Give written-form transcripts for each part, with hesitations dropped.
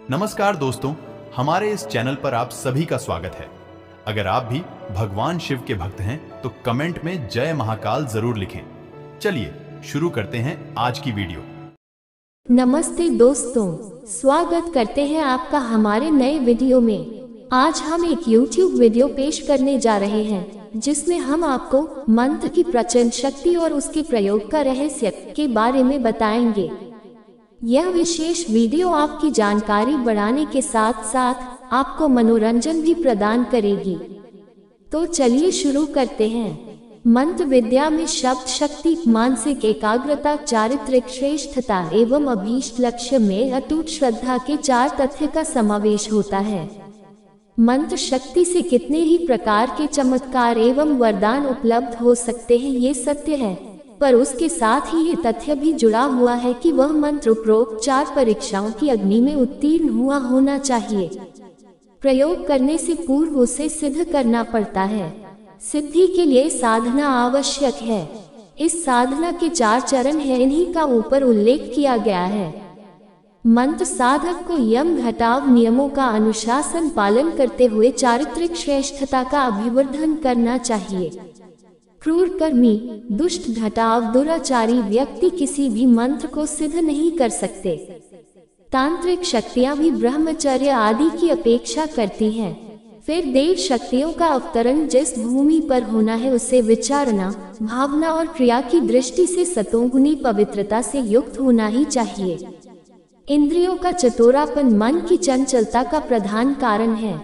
नमस्कार दोस्तों, हमारे इस चैनल पर आप सभी का स्वागत है। अगर आप भी भगवान शिव के भक्त हैं तो कमेंट में जय महाकाल जरूर लिखें। चलिए शुरू करते हैं आज की वीडियो। नमस्ते दोस्तों, स्वागत करते हैं आपका हमारे नए वीडियो में। आज हम एक YouTube वीडियो पेश करने जा रहे हैं जिसमें हम आपको मंत्र की प्रचंड शक्ति और उसके प्रयोग का रहस्य के बारे में बताएंगे। यह विशेष वीडियो आपकी जानकारी बढ़ाने के साथ साथ आपको मनोरंजन भी प्रदान करेगी। तो चलिए शुरू करते हैं। मंत्र विद्या में शब्द शक्ति, मानसिक एकाग्रता, चारित्रिक श्रेष्ठता एवं अभीष्ट लक्ष्य में अटूट श्रद्धा के 4 तथ्य का समावेश होता है। मंत्र शक्ति से कितने ही प्रकार के चमत्कार एवं वरदान उपलब्ध हो सकते हैं, ये सत्य है, पर उसके साथ ही ये तथ्य भी जुड़ा हुआ है कि वह मंत्र उपरोक्त 4 परीक्षाओं की अग्नि में उत्तीर्ण हुआ होना चाहिए। प्रयोग करने से पूर्व उसे सिद्ध करना पड़ता है। सिद्धि के लिए साधना आवश्यक है। इस साधना के 4 चरण हैं, इन्हीं का ऊपर उल्लेख किया गया है। मंत्र साधक को यम घटाव नियमों का अनुशासन पालन करते हुए चारित्रिक श्रेष्ठता का अभिवर्धन करना चाहिए। क्रूर कर्मी, दुष्ट, घटाव, दुराचारी व्यक्ति किसी भी मंत्र को सिद्ध नहीं कर सकते। तांत्रिक शक्तियां भी ब्रह्मचर्य आदि की अपेक्षा करती हैं। फिर देव शक्तियों का अवतरण जिस भूमि पर होना है उसे विचारना, भावना और क्रिया की दृष्टि से सतोगुनी पवित्रता से युक्त होना ही चाहिए। इंद्रियों का चतुरापन मन की चंचलता का प्रधान कारण है।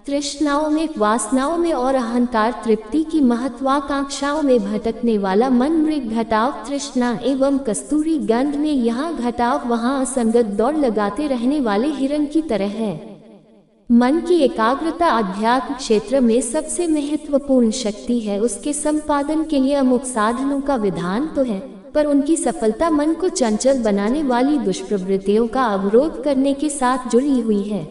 तृष्णाओं में, वासनाओं में और अहंकार तृप्ति की महत्वाकांक्षाओं में भटकने वाला मन मृग घटाव तृष्णा एवं कस्तूरी गंध में यहाँ घटाव वहाँ असंगत दौड़ लगाते रहने वाले हिरण की तरह है। मन की एकाग्रता अध्यात्म क्षेत्र में सबसे महत्वपूर्ण शक्ति है। उसके संपादन के लिए अमुक साधनों का विधान तो है, पर उनकी सफलता मन को चंचल बनाने वाली दुष्प्रवृत्तियों का अवरोध करने के साथ जुड़ी हुई है।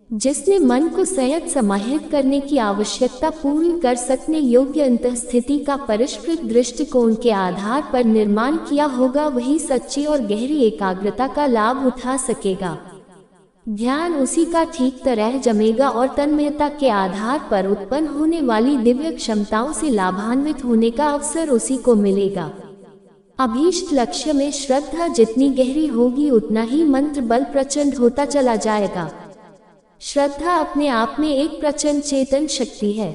जिसने मन को संयत समाहित करने की आवश्यकता पूर्ण कर सकने योग्य अंतःस्थिति का परिष्कृत दृष्टिकोण के आधार पर निर्माण किया होगा, वही सच्ची और गहरी एकाग्रता का लाभ उठा सकेगा। ध्यान उसी का ठीक तरह जमेगा और तन्मयता के आधार पर उत्पन्न होने वाली दिव्य क्षमताओं से लाभान्वित होने का अवसर उसी को मिलेगा। अभीष्ट लक्ष्य में श्रद्धा जितनी गहरी होगी उतना ही मंत्र बल प्रचंड होता चला जाएगा। श्रद्धा अपने आप में एक प्रचंड चेतन शक्ति है।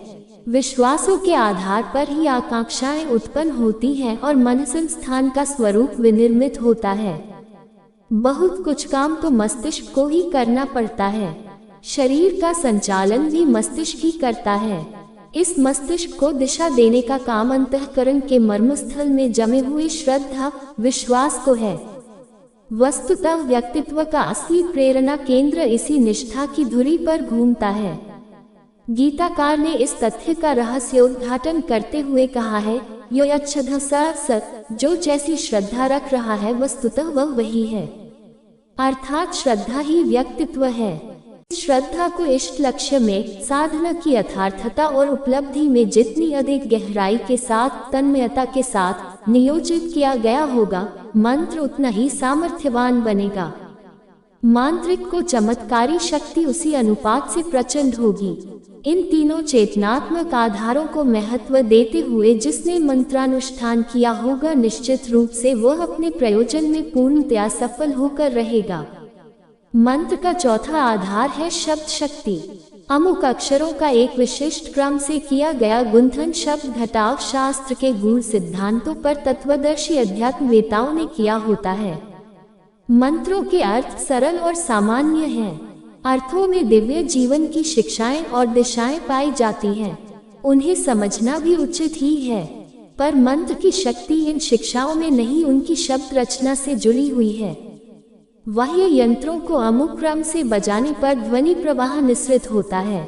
विश्वासों के आधार पर ही आकांक्षाएं उत्पन्न होती हैं और मन संस्थान का स्वरूप विनिर्मित होता है। बहुत कुछ काम तो मस्तिष्क को ही करना पड़ता है। शरीर का संचालन भी मस्तिष्क ही करता है। इस मस्तिष्क को दिशा देने का काम अंतःकरण के मर्मस्थल में जमे हुए श्रद्धा, विश्वास को है। वस्तुतः व्यक्तित्व का असली प्रेरणा केंद्र इसी निष्ठा की धुरी पर घूमता है। गीताकार ने इस तथ्य का रहस्योद्घाटन करते हुए कहा है, यो यच्छ्द स सत्, जो जैसी श्रद्धा रख रहा है वस्तुतः वह वही है। अर्थात श्रद्धा ही व्यक्तित्व है। श्रद्धा को इष्ट लक्ष्य में, साधना की यथार्थता और उपलब्धि में जितनी अधिक गहराई के साथ, तन्मयता के साथ नियोजित किया गया होगा, मंत्र उतना ही सामर्थ्यवान बनेगा। मांत्रिक को चमत्कारी शक्ति उसी अनुपात से प्रचंड होगी। इन तीनों चेतनात्मक आधारों को महत्व देते हुए जिसने मंत्रानुष्ठान किया होगा, निश्चित रूप से वह अपने प्रयोजन में पूर्णतया सफल होकर रहेगा। मंत्र का चौथा आधार है शब्द शक्ति। अमुक अक्षरों का एक विशिष्ट क्रम से किया गया गुंथन शब्द घटाव शास्त्र के गूढ़ सिद्धांतों पर तत्वदर्शी अध्यात्मवेताओं ने किया होता है। मंत्रों के अर्थ सरल और सामान्य हैं। अर्थों में दिव्य जीवन की शिक्षाएं और दिशाएं पाई जाती हैं। उन्हें समझना भी उचित ही है, पर मंत्र की शक्ति इन शिक्षाओं में नहीं, उनकी शब्द रचना से जुड़ी हुई है। बाह्य यंत्रों को अमुक क्रम से बजाने पर ध्वनि प्रवाह निसृत होता है।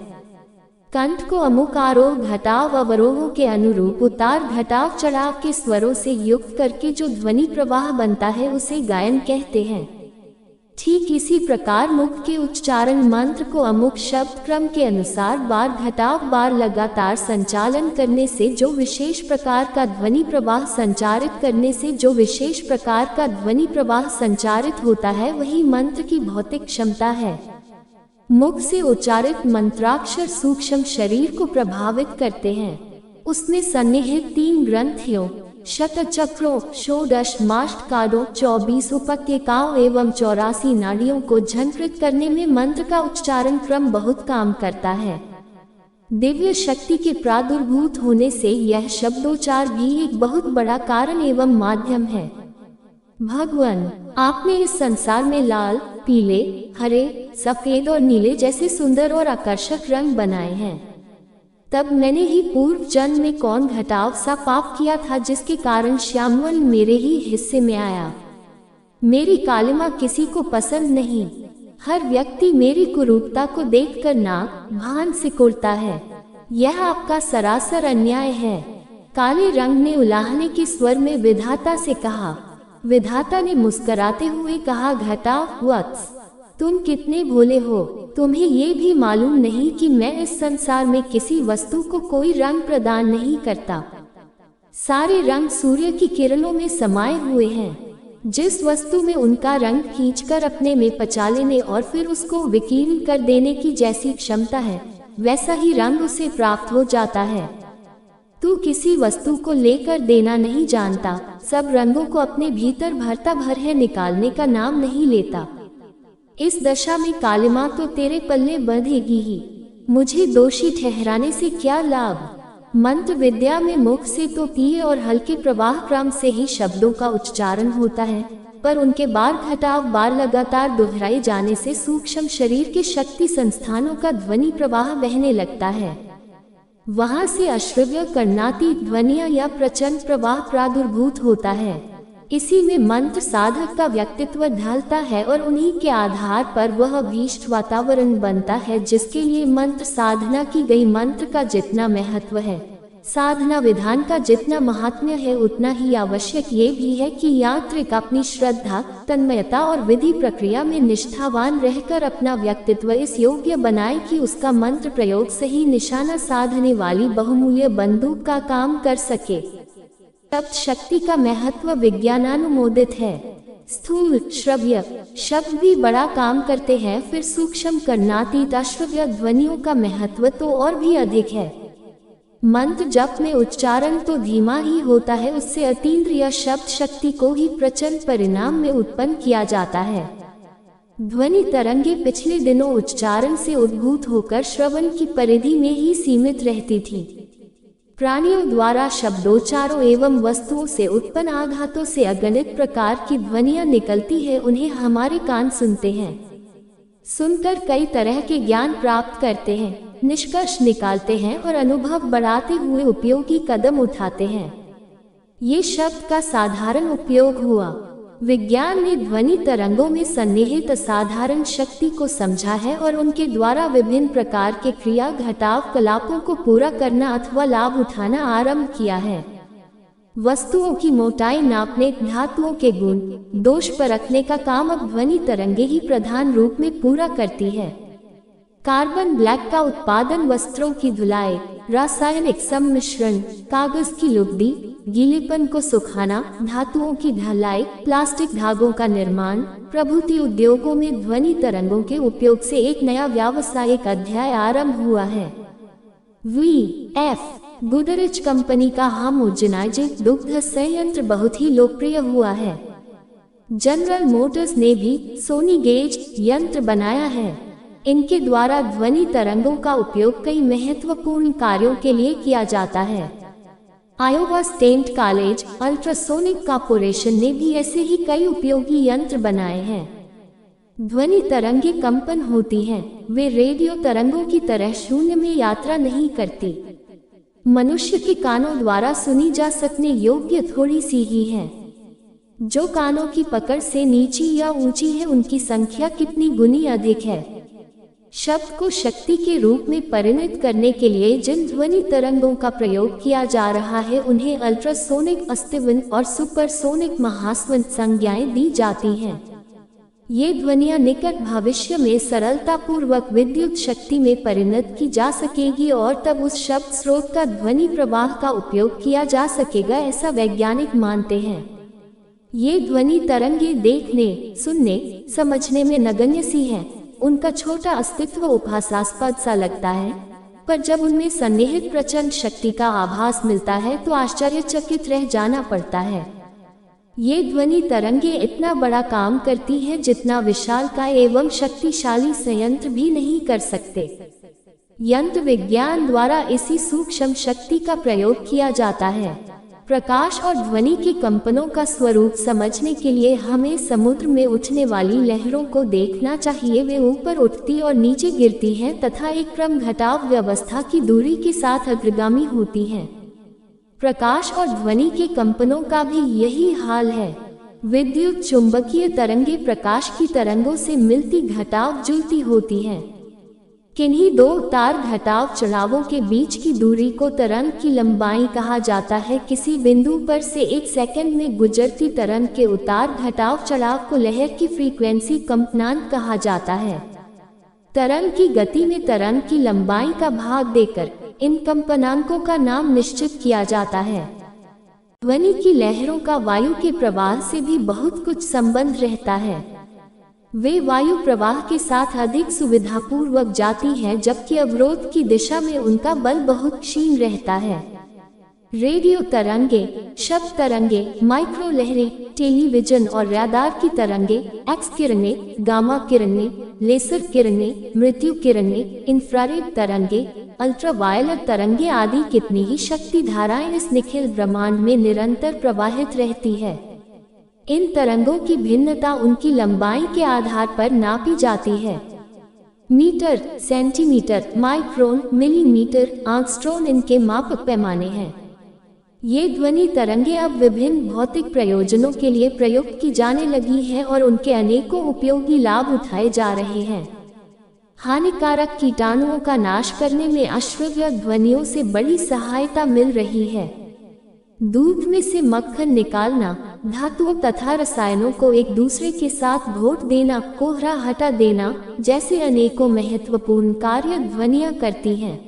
कंठ को अमुक आरोह घटाव अवरोहों के अनुरूप उतार घटाव चढ़ाव के स्वरों से युक्त करके जो ध्वनि प्रवाह बनता है उसे गायन कहते हैं। ठीक इसी प्रकार मुख के उच्चारण मंत्र को अमुक शब्द क्रम के अनुसार बार घटाव बार लगातार संचालन करने से जो विशेष प्रकार का ध्वनि प्रवाह संचारित करने से जो विशेष प्रकार का ध्वनि प्रवाह संचारित होता है, वही मंत्र की भौतिक क्षमता है। मुख से उच्चारित मंत्राक्षर सूक्ष्म शरीर को प्रभावित करते हैं। उसमें सन्निहित 3 ग्रंथियों शतचक्रों, षोडश माष्टकारों, 24 उपत्यकाओं एवं 84 नाड़ियों को झंकृत करने में मंत्र का उच्चारण क्रम बहुत काम करता है। दिव्य शक्ति के प्रादुर्भूत होने से यह शब्दोच्चार भी एक बहुत बड़ा कारण एवं माध्यम है। भगवान, आपने इस संसार में लाल, पीले, हरे, सफेद और नीले जैसे सुंदर और आकर्षक रंग बनाए हैं। तब मैंने ही पूर्व जन्म में कौन घटाव सा पाप किया था जिसके कारण श्यामल मेरे ही हिस्से में आया। मेरी कालिमा किसी को पसंद नहीं। हर व्यक्ति मेरी कुरूपता को देखकर नाक भान सिकुड़ता है। यह आपका सरासर अन्याय है। काले रंग ने उलाहने के स्वर में विधाता से कहा। विधाता ने मुस्कुराते हुए कहा, घटाव वत्स, तुम कितने भोले हो। तुम्हें ये भी मालूम नहीं कि मैं इस संसार में किसी वस्तु को कोई रंग प्रदान नहीं करता। सारे रंग सूर्य की किरणों में समाये हुए हैं। जिस वस्तु में उनका रंग खींचकर अपने में पचा लेने और फिर उसको विकीर्ण कर देने की जैसी क्षमता है, वैसा ही रंग उसे प्राप्त हो जाता है। तू किसी वस्तु को लेकर देना नहीं जानता, सब रंगों को अपने भीतर भरता भर है, निकालने का नाम नहीं लेता। इस दशा में कालिमा तो तेरे पल्ले बंधेगी ही। मुझे दोषी ठहराने से क्या लाभ। मंत्र विद्या में मुख से तो तीव्र और हल्के प्रवाह क्रम से ही शब्दों का उच्चारण होता है, पर उनके बार घटाव बार लगातार दोहराए जाने से सूक्ष्म शरीर के शक्ति संस्थानों का ध्वनि प्रवाह बहने लगता है। वहां से अश्रव्य कर्णाती ध्वनियां या प्रचंड प्रवाह प्रादुर्भूत होता है। इसी में मंत्र साधक का व्यक्तित्व ढलता है और उन्हीं के आधार पर वह अभीष्ट वातावरण बनता है जिसके लिए मंत्र साधना की गई। मंत्र का जितना महत्व है, साधना विधान का जितना महात्म्य है, उतना ही आवश्यक ये भी है कि यात्रिक अपनी श्रद्धा, तन्मयता और विधि प्रक्रिया में निष्ठावान रहकर अपना व्यक्तित्व इस योग्य बनाए कि उसका मंत्र प्रयोग सही निशाना साधने वाली बहुमूल्य बंदूक का काम कर सके। शब्द शक्ति का महत्व विज्ञानानुमोदित है। स्थूल श्रव्य शब्द भी बड़ा काम करते हैं, फिर सूक्ष्म कर्णातीत अश्रव्य ध्वनियों का महत्व तो और भी अधिक है। मंत्र जप में उच्चारण तो धीमा ही होता है, उससे अतीन्द्रिय शब्द शक्ति को ही प्रचंड परिणाम में उत्पन्न किया जाता है। ध्वनि तरंगे पिछले दिनों उच्चारण से उद्भूत होकर श्रवण की परिधि में ही सीमित रहती थी। प्राणियों द्वारा शब्दोच्चारों एवं वस्तुओं से उत्पन्न आघातों से अगणित प्रकार की ध्वनियां निकलती है, उन्हें हमारे कान सुनते हैं। सुनकर कई तरह के ज्ञान प्राप्त करते हैं, निष्कर्ष निकालते हैं और अनुभव बढ़ाते हुए उपयोगी कदम उठाते हैं। ये शब्द का साधारण उपयोग हुआ। विज्ञान ने ध्वनि तरंगों में सन्निहित असाधारण शक्ति को समझा है और उनके द्वारा विभिन्न प्रकार के क्रिया घटाव कलापों को पूरा करना अथवा लाभ उठाना आरंभ किया है। वस्तुओं की मोटाई नापने, धातुओं के गुण दोष परखने का काम अब ध्वनि तरंगे ही प्रधान रूप में पूरा करती है। कार्बन ब्लैक का उत्पादन, वस्त्रों की धुलाई, रासायनिक सम्मिश्रण, कागज की लुगदी, गीलेपन को सुखाना, धातुओं की ढलाई, प्लास्टिक धागों का निर्माण प्रभृति उद्योगों में ध्वनि तरंगों के उपयोग से एक नया व्यावसायिक अध्याय आरंभ हुआ है। V.F. गुडरिच कंपनी का होमोजेनाइजिंग दुग्ध संयंत्र बहुत ही लोकप्रिय हुआ है। जनरल मोटर्स ने भी सोनी गेज यंत्र बनाया है। इनके द्वारा ध्वनि तरंगों का उपयोग कई महत्वपूर्ण कार्यों के लिए किया जाता है। Iowa state college ultrasonic corporation ने भी ऐसे ही कई उपयोगी यंत्र बनाए हैं। ध्वनि तरंगे कंपन होती हैं, वे रेडियो तरंगों की तरह शून्य में यात्रा नहीं करती। मनुष्य के कानों द्वारा सुनी जा सकने योग्य थोड़ी सी ही है। जो कानों की पकड़ से नीची या ऊंची है, उनकी संख्या कितनी गुनी अधिक है। शब्द को शक्ति के रूप में परिणत करने के लिए जिन ध्वनि तरंगों का प्रयोग किया जा रहा है, उन्हें अल्ट्रासोनिक, अस्तिवंत और सुपरसोनिक महास्वंत संज्ञाएं दी जाती हैं। ये ध्वनियाँ निकट भविष्य में सरलतापूर्वक विद्युत शक्ति में परिणत की जा सकेगी और तब उस शब्द स्रोत का ध्वनि प्रवाह का उपयोग किया जा सकेगा, ऐसा वैज्ञानिक मानते हैं। ये ध्वनि तरंगे देखने, सुनने, समझने में नगण्य सी हैं। उनका छोटा अस्तित्व उपहासास्पद सा लगता है, पर जब उनमें सन्निहित प्रचंड शक्ति का आभास मिलता है तो आश्चर्यचकित रह जाना पड़ता है। ये ध्वनि तरंगे इतना बड़ा काम करती हैं जितना विशालकाय एवं शक्तिशाली संयंत्र भी नहीं कर सकते। यंत्र विज्ञान द्वारा इसी सूक्ष्म शक्ति का प्रयोग किया जाता है। प्रकाश और ध्वनि के कंपनों का स्वरूप समझने के लिए हमें समुद्र में उठने वाली लहरों को देखना चाहिए। वे ऊपर उठती और नीचे गिरती हैं तथा एक क्रम घटाव व्यवस्था की दूरी के साथ अग्रगामी होती हैं। प्रकाश और ध्वनि के कंपनों का भी यही हाल है। विद्युत चुंबकीय तरंगे प्रकाश की तरंगों से मिलती घटाव जुलती होती हैं। किन्हीं दो तार घटाव चढ़ावों के बीच की दूरी को तरंग की लंबाई कहा जाता है। किसी बिंदु पर से एक सेकंड में गुजरती तरंग के उतार घटाव चढ़ाव को लहर की फ्रीक्वेंसी कंपनांक कहा जाता है। तरंग की गति में तरंग की लंबाई का भाग देकर इन कंपनांकों का नाम निश्चित किया जाता है। ध्वनि की लहरों का वायु के प्रवाह से भी बहुत कुछ संबंध रहता है। वे वायु प्रवाह के साथ अधिक सुविधापूर्वक जाती हैं, जबकि अवरोध की दिशा में उनका बल बहुत क्षीण रहता है। रेडियो तरंगे, शब्द तरंगे, माइक्रो लहरें, टेलीविजन और रडार की तरंगे, एक्स किरणें, गामा किरणें, लेसर किरणें, मृत्यु किरणें, इंफ्रारेड तरंगे, अल्ट्रावायलेट तरंगे आदि कितनी ही शक्ति धाराएं इस निखिल ब्रह्मांड में निरंतर प्रवाहित रहती है। इन तरंगों की भिन्नता उनकी लंबाई के आधार पर नापी जाती है। मीटर, सेंटीमीटर, माइक्रोन, मिलीमीटर, आंगस्ट्रोम इनके मापक पैमाने हैं। ये ध्वनि तरंगे अब विभिन्न भौतिक प्रयोजनों के लिए प्रयुक्त की जाने लगी हैं और उनके अनेकों उपयोगी लाभ उठाए जा रहे हैं। हानिकारक कीटाणुओं का नाश करने में अश्रव्य ध्वनियों से बड़ी सहायता मिल रही है। दूध में से मक्खन निकालना, धातुओं तथा रसायनों को एक दूसरे के साथ घोट देना, कोहरा हटा देना जैसे अनेकों महत्वपूर्ण कार्य ध्वनियाँ करती हैं।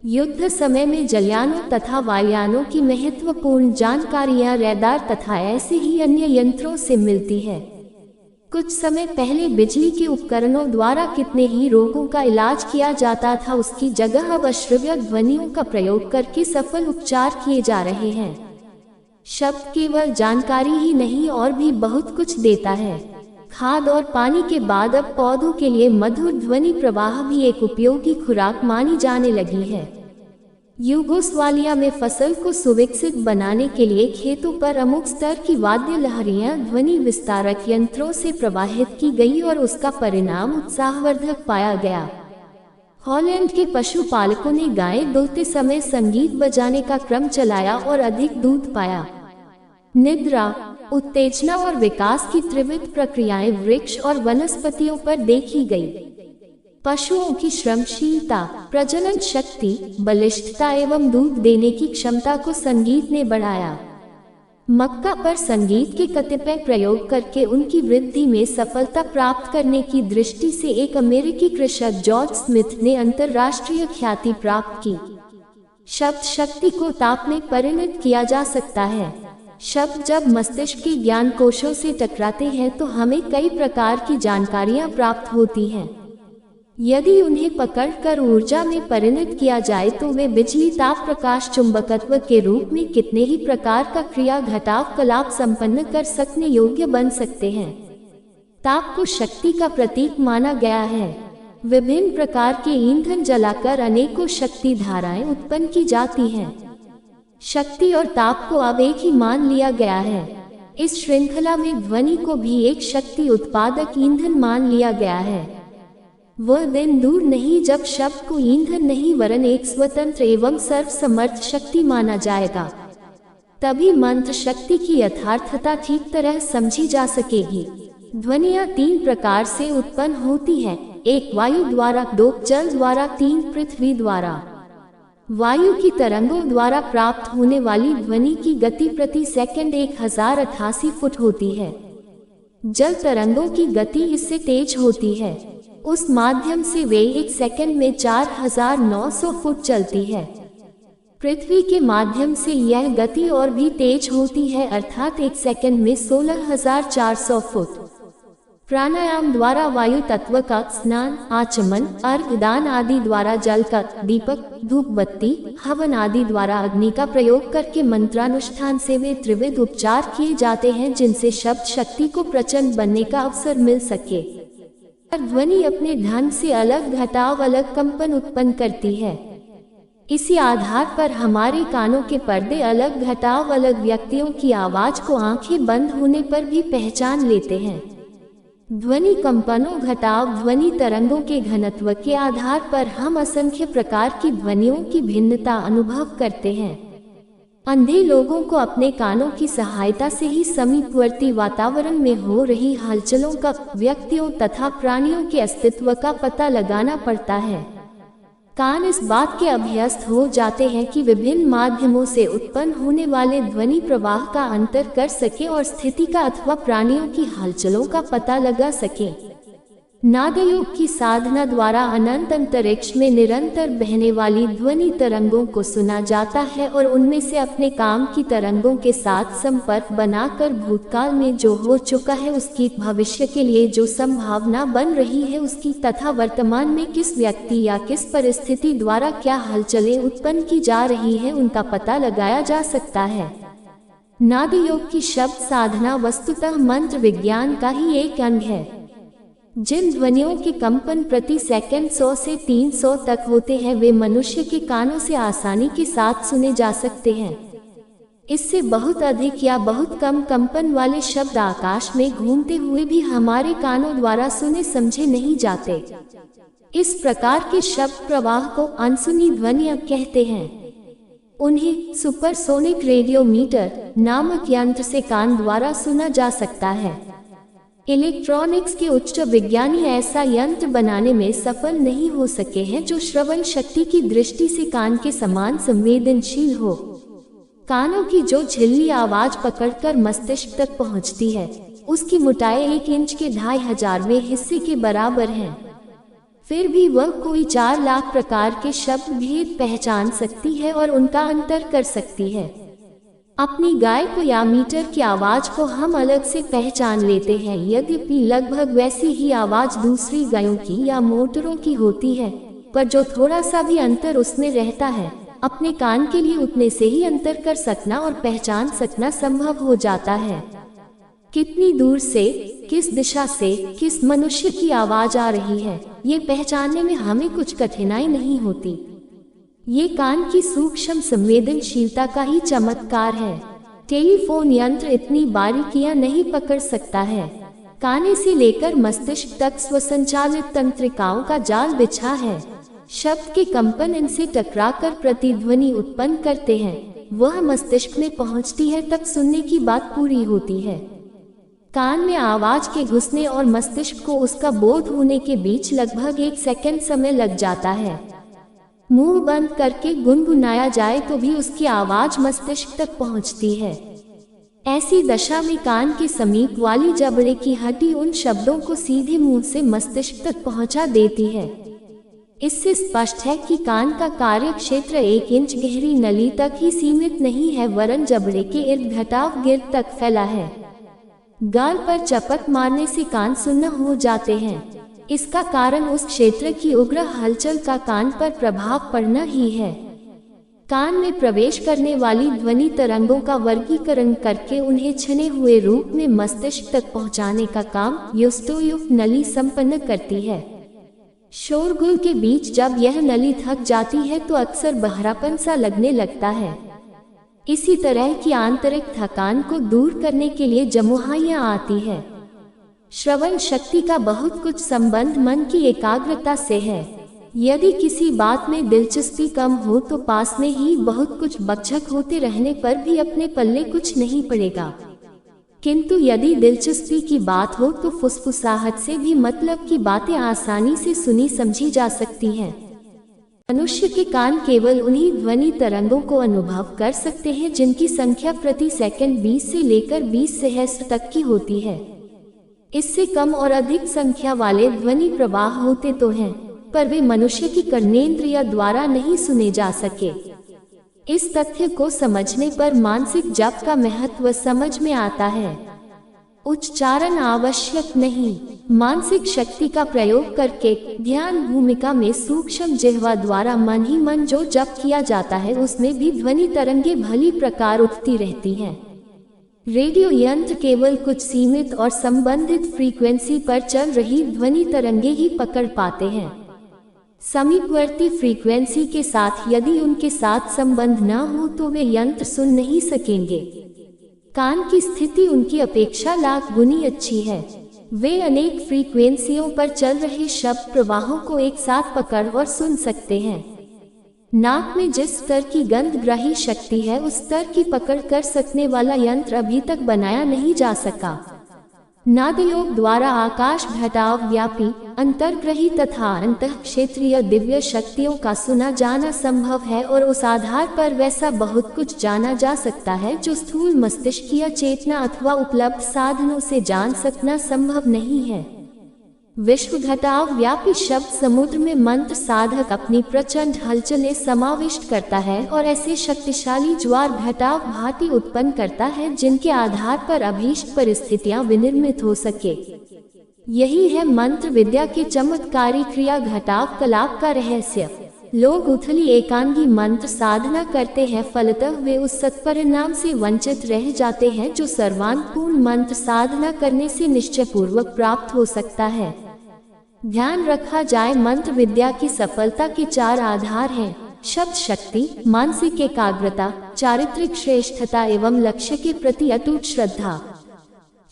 युद्ध समय में जलयानों तथा वायुयानों की महत्वपूर्ण जानकारियाँ रडार तथा ऐसे ही अन्य यंत्रों से मिलती है। कुछ समय पहले बिजली के उपकरणों द्वारा कितने ही रोगों का इलाज किया जाता था, उसकी जगह अब अश्रव्य ध्वनियों का प्रयोग करके सफल उपचार किए जा रहे हैं। शब्द केवल जानकारी ही नहीं और भी बहुत कुछ देता है। खाद और पानी के बाद अब पौधों के लिए मधुर ध्वनि प्रवाह भी एक उपयोगी खुराक मानी जाने लगी है। यूगोस्लाविया में फसल को सुविकसित बनाने के लिए खेतों पर अमुक स्तर की वाद्य लहरियां ध्वनि विस्तारक यंत्रों से प्रवाहित की गई और उसका परिणाम उत्साहवर्धक पाया गया। हॉलैंड के पशुपालकों ने गाय दोहते समय संगीत बजाने का क्रम चलाया और अधिक दूध पाया। निद्रा, उत्तेजना और विकास की त्रिविध प्रक्रियाएं वृक्ष और वनस्पतियों पर देखी गई। पशुओं की श्रमशीलता, प्रजनन शक्ति, बलिष्ठता एवं दूध देने की क्षमता को संगीत ने बढ़ाया। मक्का पर संगीत के कतिपय प्रयोग करके उनकी वृद्धि में सफलता प्राप्त करने की दृष्टि से एक अमेरिकी कृषक जॉर्ज स्मिथ ने अंतर्राष्ट्रीय ख्याति प्राप्त की। शब्द शक्ति को ताप में परिणत किया जा सकता है। शब्द जब मस्तिष्क के ज्ञान कोशों से टकराते हैं तो हमें कई प्रकार की जानकारियां प्राप्त होती हैं। यदि उन्हें पकड़कर ऊर्जा में परिणत किया जाए तो वे बिजली, ताप, प्रकाश, चुंबकत्व के रूप में कितने ही प्रकार का क्रिया घटाव कलाप संपन्न कर सकने योग्य बन सकते हैं। ताप को शक्ति का प्रतीक माना गया है। विभिन्न प्रकार के ईंधन जलाकर अनेकों शक्ति धाराएं उत्पन्न की जाती हैं। शक्ति और ताप को अब एक ही मान लिया गया है। इस श्रृंखला में ध्वनि को भी एक शक्ति उत्पादक ईंधन मान लिया गया है। वह दिन दूर नहीं जब शब्द को ईंधन नहीं वरन एक स्वतंत्र एवं सर्वसमर्थ शक्ति माना जाएगा। तभी मंत्र शक्ति की यथार्थता ठीक तरह समझी जा सकेगी। ध्वनियाँ 3 प्रकार से उत्पन्न होती हैं, 1 वायु द्वारा, 2 जल द्वारा, 3 पृथ्वी द्वारा। वायु की तरंगों द्वारा प्राप्त होने वाली ध्वनि की गति प्रति सेकंड 1088 फुट होती है। जल तरंगों की गति इससे तेज होती है। उस माध्यम से वे 1 सेकंड में 4900 फुट चलती है। पृथ्वी के माध्यम से यह गति और भी तेज होती है, अर्थात 1 सेकंड में 16400 फुट। प्राणायाम द्वारा वायु तत्व का स्नान, आचमन, अर्घ दान आदि द्वारा जल का दीपक, धूप बत्ती, हवन आदि द्वारा अग्नि का प्रयोग करके मंत्रानुष्ठान से वे त्रिविध उपचार किए जाते हैं, जिनसे शब्द शक्ति को प्रचंड बनने का अवसर मिल सके। ध्वनि अपने ढंग से अलग घटाव, अलग कंपन उत्पन्न करती है। इसी आधार पर हमारे कानों के पर्दे अलग घटाव, अलग व्यक्तियों की आवाज को आंखें बंद होने पर भी पहचान लेते हैं। ध्वनि कंपनों, घटाव, ध्वनि तरंगों के घनत्व के आधार पर हम असंख्य प्रकार की ध्वनियों की भिन्नता अनुभव करते हैं। अंधे लोगों को अपने कानों की सहायता से ही समीपवर्ती वातावरण में हो रही हलचलों का, व्यक्तियों तथा प्राणियों के अस्तित्व का पता लगाना पड़ता है। कान इस बात के अभ्यस्त हो जाते हैं कि विभिन्न माध्यमों से उत्पन्न होने वाले ध्वनि प्रवाह का अंतर कर सके और स्थिति का अथवा प्राणियों की हलचलों का पता लगा सके। नादयोग की साधना द्वारा अनंत अंतरिक्ष में निरंतर बहने वाली ध्वनि तरंगों को सुना जाता है और उनमें से अपने काम की तरंगों के साथ संपर्क बनाकर भूतकाल में जो हो चुका है उसकी, भविष्य के लिए जो संभावना बन रही है उसकी, तथा वर्तमान में किस व्यक्ति या किस परिस्थिति द्वारा क्या हलचलें उत्पन्न की जा रही है उनका पता लगाया जा सकता है। नादयोग की शब्द साधना वस्तुतः मंत्र विज्ञान का ही एक अंग है। जिन ध्वनियों के कंपन प्रति सेकंड 100 से 300 तक होते हैं वे मनुष्य के कानों से आसानी के साथ सुने जा सकते हैं। इससे बहुत अधिक या बहुत कम कंपन वाले शब्द आकाश में घूमते हुए भी हमारे कानों द्वारा सुने समझे नहीं जाते। इस प्रकार के शब्द प्रवाह को अनसुनी ध्वनियां कहते हैं। उन्हें सुपरसोनिक रेडियोमीटर नामक यंत्र से कान द्वारा सुना जा सकता है। इलेक्ट्रॉनिक्स के उच्च विज्ञानी ऐसा यंत्र बनाने में सफल नहीं हो सके हैं जो श्रवण शक्ति की दृष्टि से कान के समान संवेदनशील हो। कानों की जो झिल्ली आवाज पकड़कर मस्तिष्क तक पहुंचती है उसकी मोटाई 1 इंच के 2,500वें हिस्से के बराबर है। फिर भी वह कोई 4 लाख प्रकार के शब्द भेद पहचान सकती है और उनका अंतर कर सकती है। अपनी गाय को या मीटर की आवाज को हम अलग से पहचान लेते हैं, यद्यपि लगभग वैसी ही आवाज दूसरी गायों की या मोटरों की होती है, पर जो थोड़ा सा भी अंतर उसमें रहता है, अपने कान के लिए उतने से ही अंतर कर सकना और पहचान सकना संभव हो जाता है। कितनी दूर से, किस दिशा से, किस मनुष्य की आवाज आ रही है, ये पहचानने में हमें कुछ कठिनाई नहीं होती। ये कान की सूक्ष्म संवेदनशीलता का ही चमत्कार है। टेलीफोन यंत्र इतनी बारीकियां नहीं पकड़ सकता है। काने से लेकर मस्तिष्क तक स्वसंचालित तंत्रिकाओं का जाल बिछा है। शब्द के कंपन इनसे टकराकर प्रतिध्वनि उत्पन्न करते हैं। वह मस्तिष्क में पहुंचती है तब सुनने की बात पूरी होती है। कान में आवाज के घुसने और मस्तिष्क को उसका बोध होने के बीच लगभग 1 सेकंड समय लग जाता है। मुंह बंद करके गुनगुनाया जाए तो भी उसकी आवाज मस्तिष्क तक पहुंचती है। ऐसी दशा में कान के समीप वाली जबड़े की हड्डी उन शब्दों को सीधे मुंह से मस्तिष्क तक पहुंचा देती है। इससे स्पष्ट है कि कान का कार्य क्षेत्र 1 इंच गहरी नली तक ही सीमित नहीं है, वरन जबड़े के इर्द घटाव गिर्द तक फैला है। गाल पर चपत मारने से कान सुन्न हो जाते हैं। इसका कारण उस क्षेत्र की उग्र हलचल का कान पर प्रभाव पड़ना ही है। कान में प्रवेश करने वाली ध्वनि तरंगों का वर्गीकरण करके उन्हें छने हुए रूप में मस्तिष्क तक पहुंचाने का काम युष्टोयुक्त नली संपन्न करती है। शोरगुल के बीच जब यह नली थक जाती है तो अक्सर बहरापन सा लगने लगता है। इसी तरह की आंतरिक थकान को दूर करने के लिए जमुहाइयां आती है। श्रवण शक्ति का बहुत कुछ संबंध मन की एकाग्रता से है। यदि किसी बात में दिलचस्पी कम हो तो पास में ही बहुत कुछ बकझक होते रहने पर भी अपने पल्ले कुछ नहीं पड़ेगा, किंतु यदि दिलचस्पी की बात हो तो फुसफुसाहट से भी मतलब की बातें आसानी से सुनी समझी जा सकती हैं। मनुष्य के कान केवल उन्हीं ध्वनि तरंगों को अनुभव कर सकते हैं जिनकी संख्या प्रति सेकंड 20 से लेकर 20 सहस्त्र तक की होती है। इससे कम और अधिक संख्या वाले ध्वनि प्रवाह होते तो हैं, पर वे मनुष्य की कर्णेंद्रिय द्वारा नहीं सुने जा सके। इस तथ्य को समझने पर मानसिक जप का महत्व समझ में आता है। उच्चारण आवश्यक नहीं। मानसिक शक्ति का प्रयोग करके ध्यान भूमिका में सूक्ष्म जिह्वा द्वारा मन ही मन जो जप किया जाता है उसमें भी ध्वनि तरंगे भली प्रकार उठती रहती हैं। रेडियो यंत्र केवल कुछ सीमित और संबंधित फ्रीक्वेंसी पर चल रही ध्वनि तरंगे ही पकड़ पाते हैं। समीपवर्ती फ्रीक्वेंसी के साथ यदि उनके साथ संबंध न हो तो वे यंत्र सुन नहीं सकेंगे। कान की स्थिति उनकी अपेक्षा लाख गुनी अच्छी है। वे अनेक फ्रीक्वेंसियों पर चल रहे शब्द प्रवाहों को एक साथ पकड़ और सुन सकते हैं। नाक में जिस स्तर की गंध ग्राही शक्ति है उस स्तर की पकड़ कर सकने वाला यंत्र अभी तक बनाया नहीं जा सका। नादयोग द्वारा आकाश घटाव व्यापी अंतर्ग्रही तथा अंतः क्षेत्रीय दिव्य शक्तियों का सुना जाना संभव है और उस आधार पर वैसा बहुत कुछ जाना जा सकता है जो स्थूल मस्तिष्कीय चेतना अथवा उपलब्ध साधनों से जान सकना संभव नहीं है। विश्व घटाव व्यापी शब्द समुद्र में मंत्र साधक अपनी प्रचंड हलचलें समाविष्ट करता है और ऐसे शक्तिशाली ज्वार घटाव भाटी उत्पन्न करता है जिनके आधार पर अभीष्ट परिस्थितियां विनिर्मित हो सके। यही है मंत्र विद्या के चमत्कारी क्रिया घटाव कलाप का रहस्य। लोग उथली एकांगी मंत्र साधना करते हैं, फलतः वे उस सत्परिणाम से वंचित रह जाते हैं जो सर्वांगपूर्ण मंत्र साधना करने से निश्चय पूर्वक प्राप्त हो सकता है। ध्यान रखा जाए, मंत्र विद्या की सफलता के 4 आधार हैं: शब्द शक्ति, मानसिक एकाग्रता, चारित्रिक श्रेष्ठता एवं लक्ष्य के प्रति अटूट श्रद्धा।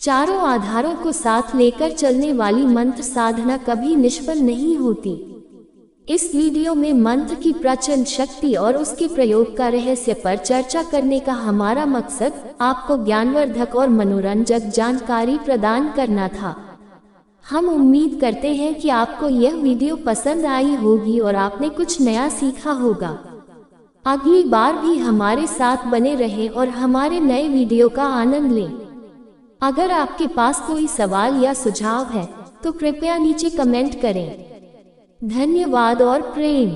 चारों आधारों को साथ लेकर चलने वाली मंत्र साधना कभी निष्फल नहीं होती। इस वीडियो में मंत्र की प्रचंड शक्ति और उसके प्रयोग का रहस्य पर चर्चा करने का हमारा मकसद आपको ज्ञानवर्धक और मनोरंजक जानकारी प्रदान करना था। हम उम्मीद करते हैं कि आपको यह वीडियो पसंद आई होगी और आपने कुछ नया सीखा होगा। अगली बार भी हमारे साथ बने रहें और हमारे नए वीडियो का आनंद लें। अगर आपके पास कोई सवाल या सुझाव है तो कृपया नीचे कमेंट करें। धन्यवाद और प्रेम।